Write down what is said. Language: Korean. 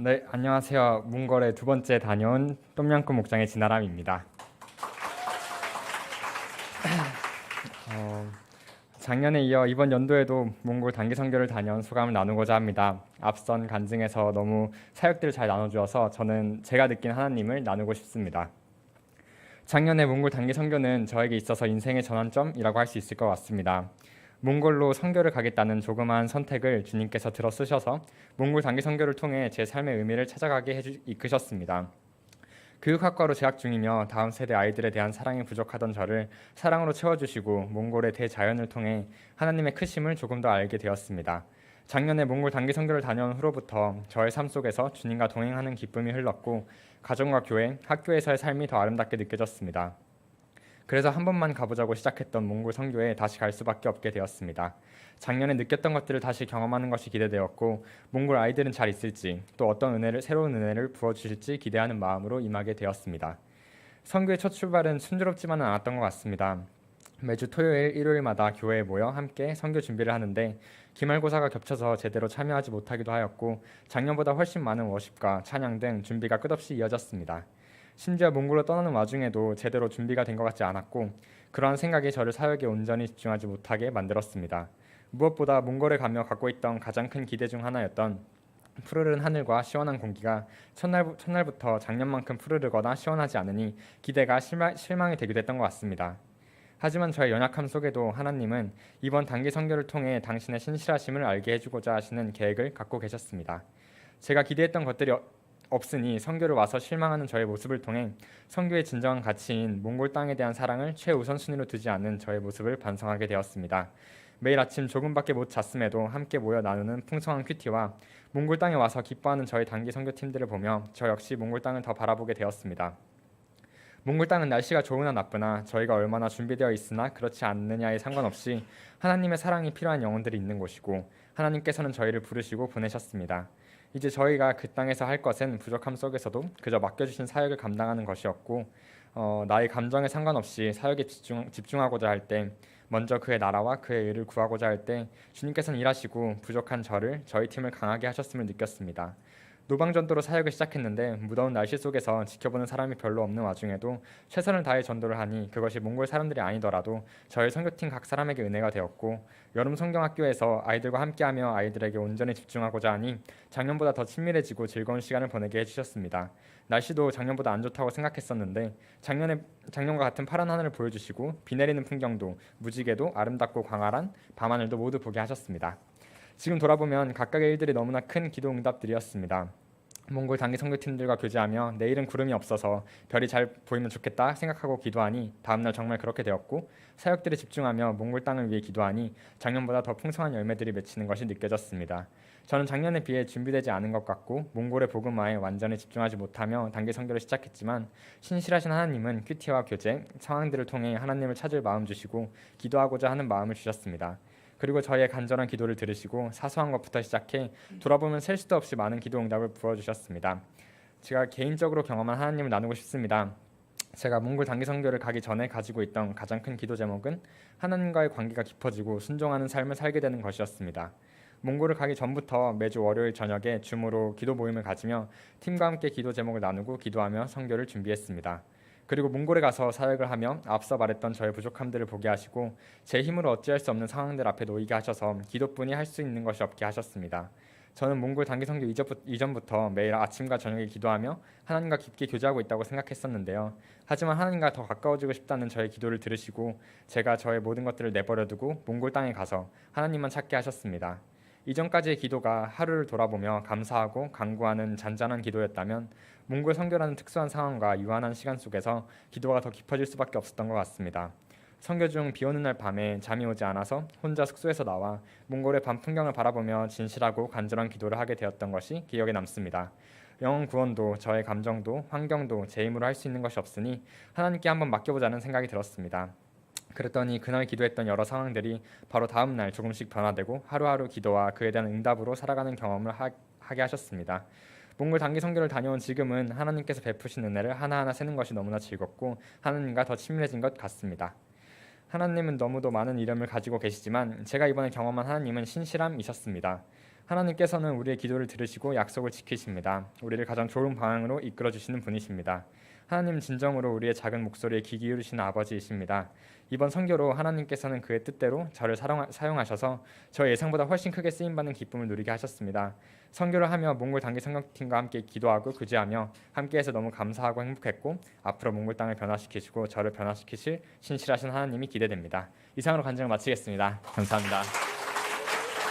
네, 안녕하세요. 몽골에 두 번째 다녀온 똠양꿍 목장의 진아람입니다. 어, 작년에 이어 이번 연도에도 몽골 단기 선교를 다녀온 소감을 나누고자 합니다. 앞선 간증에서 너무 사역들을 잘 나눠주어서 저는 제가 느낀 하나님을 나누고 싶습니다. 작년에 몽골 단기 선교는 저에게 있어서 인생의 전환점이라고 할 수 있을 것 같습니다. 몽골로 선교를 가겠다는 조그마한 선택을 주님께서 들어 쓰셔서 몽골 단기 선교를 통해 제 삶의 의미를 찾아가게 이끄셨습니다. 교육학과로 재학 중이며 다음 세대 아이들에 대한 사랑이 부족하던 저를 사랑으로 채워주시고 몽골의 대자연을 통해 하나님의 크심을 조금 더 알게 되었습니다. 작년에 몽골 단기 선교를 다녀온 후로부터 저의 삶 속에서 주님과 동행하는 기쁨이 흘렀고 가정과 교회, 학교에서의 삶이 더 아름답게 느껴졌습니다. 그래서 한 번만 가보자고 시작했던 몽골 선교에 다시 갈 수밖에 없게 되었습니다. 작년에 느꼈던 것들을 다시 경험하는 것이 기대되었고 몽골 아이들은 잘 있을지 또 어떤 새로운 은혜를 부어주실지 기대하는 마음으로 임하게 되었습니다. 선교의 첫 출발은 순조롭지만은 않았던 것 같습니다. 매주 토요일, 일요일마다 교회에 모여 함께 선교 준비를 하는데 기말고사가 겹쳐서 제대로 참여하지 못하기도 하였고 작년보다 훨씬 많은 워십과 찬양 등 준비가 끝없이 이어졌습니다. 심지어 몽골로 떠나는 와중에도 제대로 준비가 된 것 같지 않았고 그러한 생각이 저를 사역에 온전히 집중하지 못하게 만들었습니다. 무엇보다 몽골에 가며 갖고 있던 가장 큰 기대 중 하나였던 푸르른 하늘과 시원한 공기가 첫날부터 작년만큼 푸르르거나 시원하지 않으니 기대가 실망이 되기도 했던 것 같습니다. 하지만 저의 연약함 속에도 하나님은 이번 단기 선교를 통해 당신의 신실하심을 알게 해주고자 하시는 계획을 갖고 계셨습니다. 제가 기대했던 것들이 없으니 선교를 와서 실망하는 저의 모습을 통해 선교의 진정한 가치인 몽골 땅에 대한 사랑을 최우선순위로 두지 않는 저의 모습을 반성하게 되었습니다. 매일 아침 조금밖에 못 잤음에도 함께 모여 나누는 풍성한 큐티와 몽골 땅에 와서 기뻐하는 저희 단기 선교팀들을 보며 저 역시 몽골 땅을 더 바라보게 되었습니다. 몽골 땅은 날씨가 좋으나 나쁘나 저희가 얼마나 준비되어 있으나 그렇지 않느냐에 상관없이 하나님의 사랑이 필요한 영혼들이 있는 곳이고 하나님께서는 저희를 부르시고 보내셨습니다. 이제 저희가 그 땅에서 할 것은 부족함 속에서도 그저 맡겨주신 사역을 감당하는 것이었고 나의 감정에 상관없이 사역에 집중하고자 할 때 먼저 그의 나라와 그의 의를 구하고자 할 때 주님께서는 일하시고 부족한 저희 팀을 강하게 하셨음을 느꼈습니다. 노방전도로 사역을 시작했는데 무더운 날씨 속에서 지켜보는 사람이 별로 없는 와중에도 최선을 다해 전도를 하니 그것이 몽골 사람들이 아니더라도 저희 선교팀 각 사람에게 은혜가 되었고 여름 성경학교에서 아이들과 함께하며 아이들에게 온전히 집중하고자 하니 작년보다 더 친밀해지고 즐거운 시간을 보내게 해주셨습니다. 날씨도 작년보다 안 좋다고 생각했었는데 작년과 같은 파란 하늘을 보여주시고 비 내리는 풍경도 무지개도 아름답고 광활한 밤하늘도 모두 보게 하셨습니다. 지금 돌아보면 각각의 일들이 너무나 큰 기도 응답들이었습니다. 몽골 단기 선교팀들과 교제하며 내일은 구름이 없어서 별이 잘 보이면 좋겠다 생각하고 기도하니 다음날 정말 그렇게 되었고 사역들에 집중하며 몽골 땅을 위해 기도하니 작년보다 더 풍성한 열매들이 맺히는 것이 느껴졌습니다. 저는 작년에 비해 준비되지 않은 것 같고 몽골의 복음화에 완전히 집중하지 못하며 단기 선교를 시작했지만 신실하신 하나님은 큐티와 교제, 상황들을 통해 하나님을 찾을 마음 주시고 기도하고자 하는 마음을 주셨습니다. 그리고 저희의 간절한 기도를 들으시고 사소한 것부터 시작해 돌아보면 셀 수도 없이 많은 기도 응답을 부어주셨습니다. 제가 개인적으로 경험한 하나님을 나누고 싶습니다. 제가 몽골 단기 선교를 가기 전에 가지고 있던 가장 큰 기도 제목은 하나님과의 관계가 깊어지고 순종하는 삶을 살게 되는 것이었습니다. 몽골을 가기 전부터 매주 월요일 저녁에 줌으로 기도 모임을 가지며 팀과 함께 기도 제목을 나누고 기도하며 선교를 준비했습니다. 그리고 몽골에 가서 사역을 하며 앞서 말했던 저의 부족함들을 보게 하시고 제 힘으로 어찌할 수 없는 상황들 앞에 놓이게 하셔서 기도뿐이 할 수 있는 것이 없게 하셨습니다. 저는 몽골 단기 선교 이전부터 매일 아침과 저녁에 기도하며 하나님과 깊게 교제하고 있다고 생각했었는데요. 하지만 하나님과 더 가까워지고 싶다는 저의 기도를 들으시고 제가 저의 모든 것들을 내버려두고 몽골 땅에 가서 하나님만 찾게 하셨습니다. 이전까지의 기도가 하루를 돌아보며 감사하고 간구하는 잔잔한 기도였다면 몽골 선교라는 특수한 상황과 유한한 시간 속에서 기도가 더 깊어질 수밖에 없었던 것 같습니다. 선교 중 비 오는 날 밤에 잠이 오지 않아서 혼자 숙소에서 나와 몽골의 밤 풍경을 바라보며 진실하고 간절한 기도를 하게 되었던 것이 기억에 남습니다. 영혼 구원도 저의 감정도 환경도 제 힘으로 할 수 있는 것이 없으니 하나님께 한번 맡겨보자는 생각이 들었습니다. 그랬더니 그날 기도했던 여러 상황들이 바로 다음 날 조금씩 변화되고 하루하루 기도와 그에 대한 응답으로 살아가는 경험을 하게 하셨습니다. 몽골 단기 선교를 다녀온 지금은 하나님께서 베푸신 은혜를 하나하나 세는 것이 너무나 즐겁고 하나님과 더 친밀해진 것 같습니다. 하나님은 너무도 많은 이름을 가지고 계시지만 제가 이번에 경험한 하나님은 신실함이셨습니다. 하나님께서는 우리의 기도를 들으시고 약속을 지키십니다. 우리를 가장 좋은 방향으로 이끌어 주시는 분이십니다. 하나님 진정으로 우리의 작은 목소리에 귀 기울이시는 아버지이십니다. 이번 선교로 하나님께서는 그의 뜻대로 저를 사용하셔서 저의 예상보다 훨씬 크게 쓰임받는 기쁨을 누리게 하셨습니다. 선교를 하며 몽골 단기 선교팀과 함께 기도하고 구제하며 함께해서 너무 감사하고 행복했고 앞으로 몽골 땅을 변화시키시고 저를 변화시키실 신실하신 하나님이 기대됩니다. 이상으로 간증을 마치겠습니다. 감사합니다.